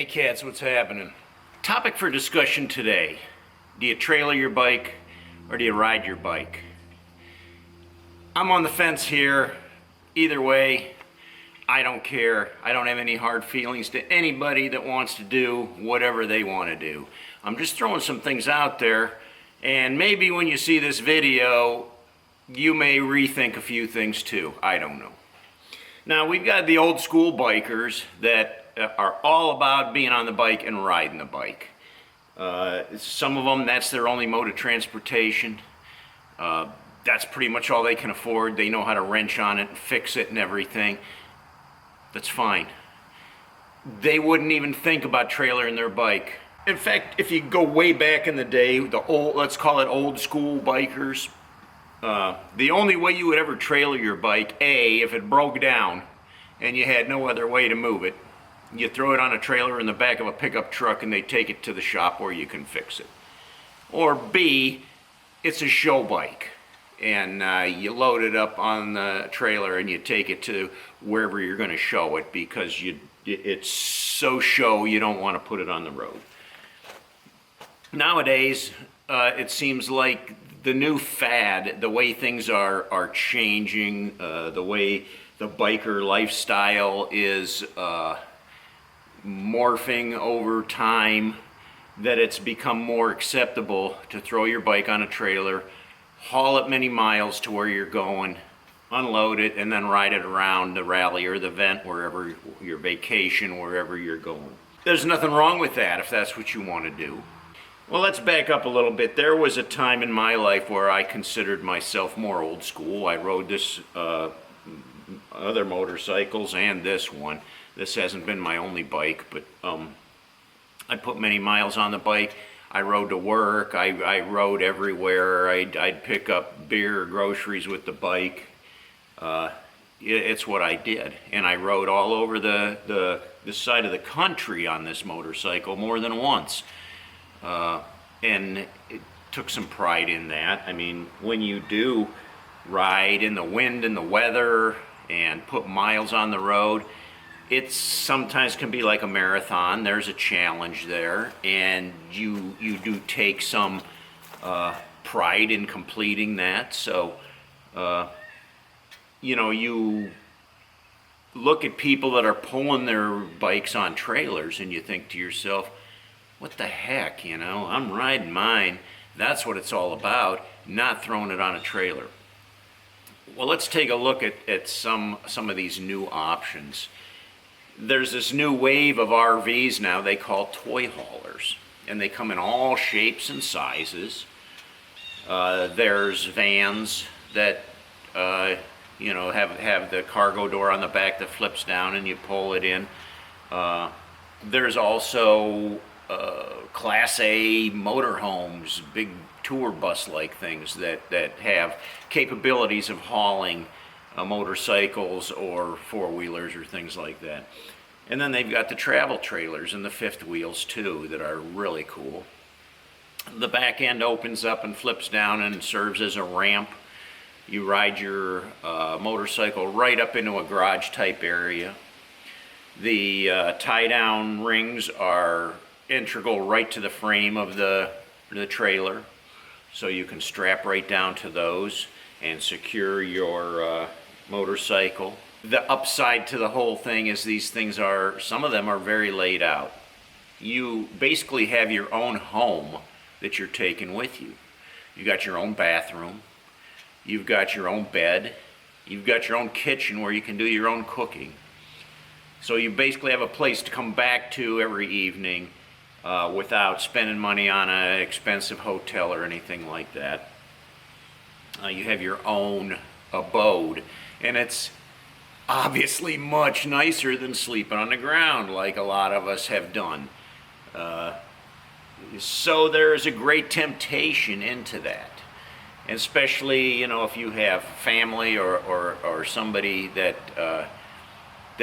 cats, what's happening? Topic for discussion today. Do you trailer your bike or do you ride your bike? I'm on the fence here. Either way, I don't care. I don't have any hard feelings to anybody that wants to do whatever they want to do. I'm just throwing some things out there, and maybe when you see this video, you may rethink a few things too. I don't know. Now, we've got the old school bikers that are all about being on the bike and riding the bike. Some of them, that's their only mode of transportation. That's pretty much all they can afford. They know how to wrench on it and fix it and everything. That's fine. They wouldn't even think about trailering their bike. In fact, if you go way back in the day, the old, let's call it old school bikers, the only way you would ever trailer your bike, if it broke down and you had no other way to move it, you throw it on a trailer in the back of a pickup truck and they take it to the shop where you can fix it. Or B, it's a show bike and you load it up on the trailer and you take it to wherever you're going to show it because it's so show you don't want to put it on the road. Nowadays, it seems like the new fad, the way things are changing, the way the biker lifestyle is morphing over time, that it's become more acceptable to throw your bike on a trailer, haul it many miles to where you're going, unload it, and then ride it around the rally or the event, wherever your vacation, wherever you're going. There's nothing wrong with that if that's what you want to do. Well, let's back up a little bit. There was a time in my life where I considered myself more old school. I rode this other motorcycles and this one. This hasn't been my only bike, but I put many miles on the bike. I rode to work. I rode everywhere. I'd pick up beer or groceries with the bike. It's what I did. And I rode all over the side of the country on this motorcycle more than once. And it took some pride in that. I mean, when you do ride in the wind and the weather and put miles on the road, it sometimes can be like a marathon. There's a challenge there, and you do take some pride in completing that. So, you look at people that are pulling their bikes on trailers, and you think to yourself, what the heck, I'm riding mine. That's what it's all about, not throwing it on a trailer. Well, let's take a look at some of these new options. There's this new wave of RVs now they call toy haulers, and they come in all shapes and sizes. There's vans that have the cargo door on the back that flips down and you pull it in. There's also Class A motorhomes, big tour bus-like things that have capabilities of hauling motorcycles or four-wheelers or things like that. And then they've got the travel trailers and the fifth wheels too that are really cool. The back end opens up and flips down and serves as a ramp. You ride your motorcycle right up into a garage type area. The tie-down rings are integral right to the frame of the trailer, so you can strap right down to those and secure your motorcycle. The upside to the whole thing is these things some of them are very laid out. You basically have your own home that you're taking with you. You've got your own bathroom, you've got your own bed, you've got your own kitchen where you can do your own cooking. So you basically have a place to come back to every evening without spending money on an expensive hotel or anything like that. You have your own abode, and it's obviously much nicer than sleeping on the ground like a lot of us have done. So there's a great temptation into that, especially if you have family or somebody that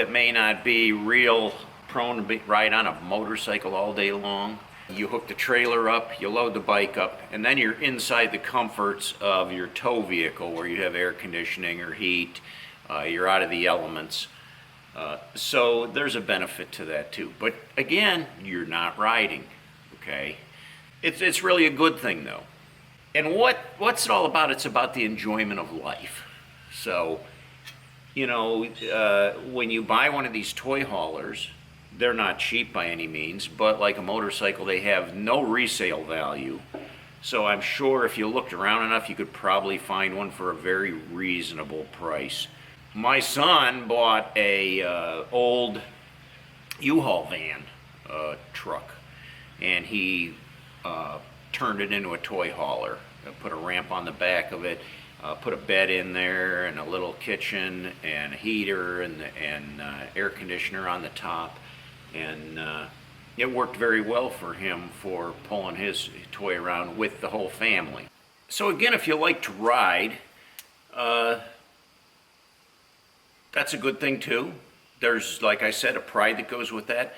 may not be real prone to ride on a motorcycle all day long. You hook the trailer up, you load the bike up, and then you're inside the comforts of your tow vehicle where you have air conditioning or heat. You're out of the elements. So there's a benefit to that too. But again, you're not riding, okay? It's really a good thing though. And what's it all about? It's about the enjoyment of life. So, when you buy one of these toy haulers, they're not cheap by any means, but like a motorcycle, they have no resale value. So I'm sure if you looked around enough, you could probably find one for a very reasonable price. My son bought a old U-Haul van truck, and he turned it into a toy hauler. Put a ramp on the back of it, put a bed in there, and a little kitchen, and a heater, and air conditioner on the top, and it worked very well for him for pulling his toy around with the whole family. So again, if you like to ride, that's a good thing too. There's, like I said, a pride that goes with that.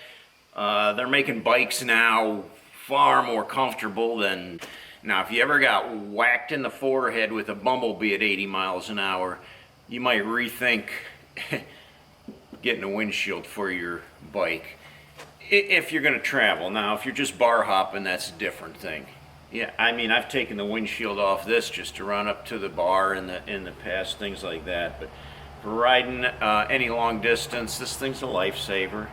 They're making bikes now far more comfortable than... Now, if you ever got whacked in the forehead with a bumblebee at 80 miles an hour, you might rethink getting a windshield for your bike if you're going to travel. Now, if you're just bar hopping, that's a different thing. Yeah, I mean, I've taken the windshield off this just to run up to the bar in the past, things like that. But for riding any long distance, this thing's a lifesaver.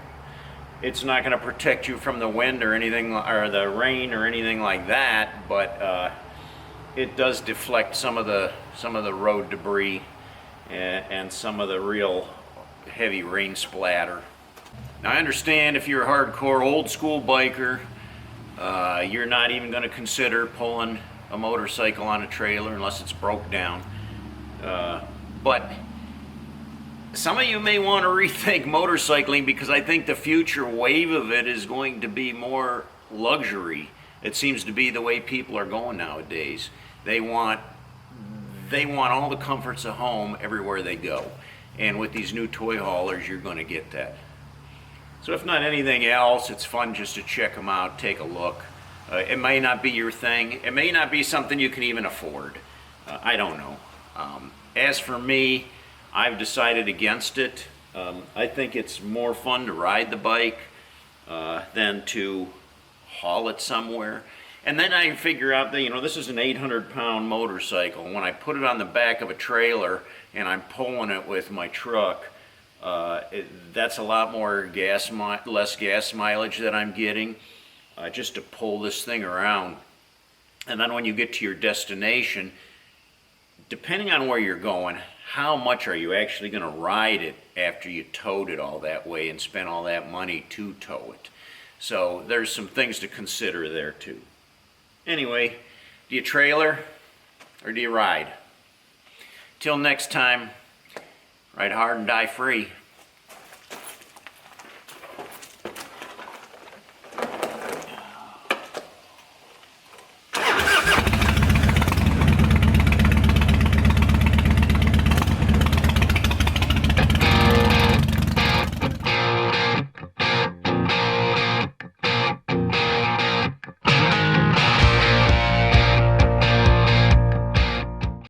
It's not going to protect you from the wind or anything, or the rain or anything like that, but it does deflect some of the road debris and some of the real heavy rain splatter. Now I understand if you're a hardcore old school biker, you're not even going to consider pulling a motorcycle on a trailer unless it's broke down. But some of you may want to rethink motorcycling, because I think the future wave of it is going to be more luxury. It seems to be the way people are going nowadays. They want all the comforts of home everywhere they go. And with these new toy haulers, you're going to get that. So if not anything else, it's fun just to check them out, take a look. It may not be your thing. It may not be something you can even afford. I don't know. As for me, I've decided against it. I think it's more fun to ride the bike than to haul it somewhere. And then I figure out that, this is an 800-pound motorcycle. When I put it on the back of a trailer and I'm pulling it with my truck, that's a lot more less gas mileage that I'm getting just to pull this thing around. And then when you get to your destination, depending on where you're going, how much are you actually going to ride it after you towed it all that way and spent all that money to tow it? So there's some things to consider there too. Anyway, do you trailer or do you ride? Till next time, ride hard and die free.